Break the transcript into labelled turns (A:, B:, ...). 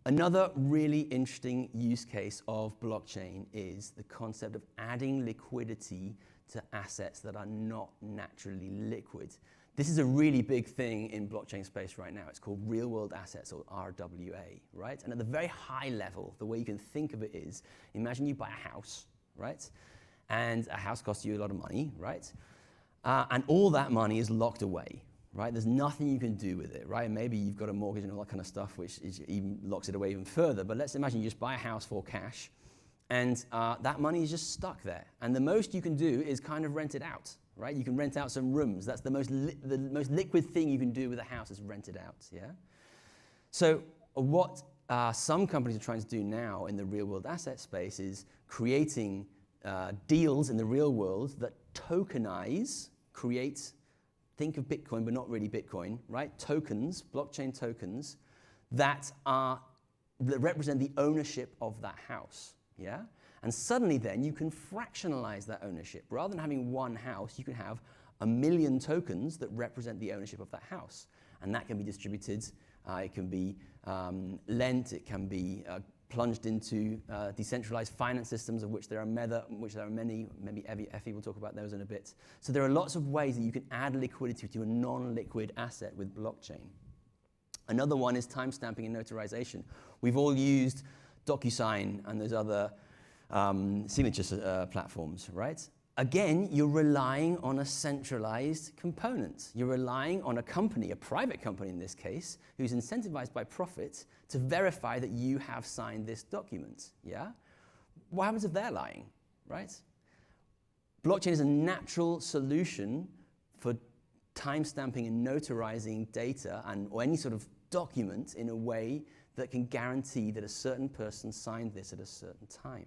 A: Another really interesting use case of blockchain is the concept of adding liquidity to assets that are not naturally liquid. This is a really big thing in blockchain space right now. It's called real-world assets, or RWA, right? And at the very high level, the way you can think of it is, imagine you buy a house, right? And a house costs you a lot of money, right? And all that money is locked away, right? There's nothing you can do with it, right? Maybe you've got a mortgage and all that kind of stuff, which even locks it away even further. But let's imagine you just buy a house for cash, and that money is just stuck there. And the most you can do is kind of rent it out, right? You can rent out some rooms. That's the most liquid thing you can do with a house is rent it out, yeah? So what some companies are trying to do now in the real-world asset space is creating deals in the real world that tokenize, think of Bitcoin, but not really Bitcoin, right? Tokens, blockchain tokens, that represent the ownership of that house, yeah? And suddenly then you can fractionalize that ownership. Rather than having one house, you can have 1 million tokens that represent the ownership of that house. And that can be distributed, it can be lent, it can be plunged into decentralized finance systems, of which there are many. Maybe Effie will talk about those in a bit. So there are lots of ways that you can add liquidity to a non-liquid asset with blockchain. Another one is timestamping and notarization. We've all used DocuSign and those other signature platforms, right? Again, you're relying on a centralized component. You're relying on a company, a private company in this case, who's incentivized by profit to verify that you have signed this document, yeah? What happens if they're lying, right? Blockchain is a natural solution for timestamping and notarizing data or any sort of document in a way that can guarantee that a certain person signed this at a certain time.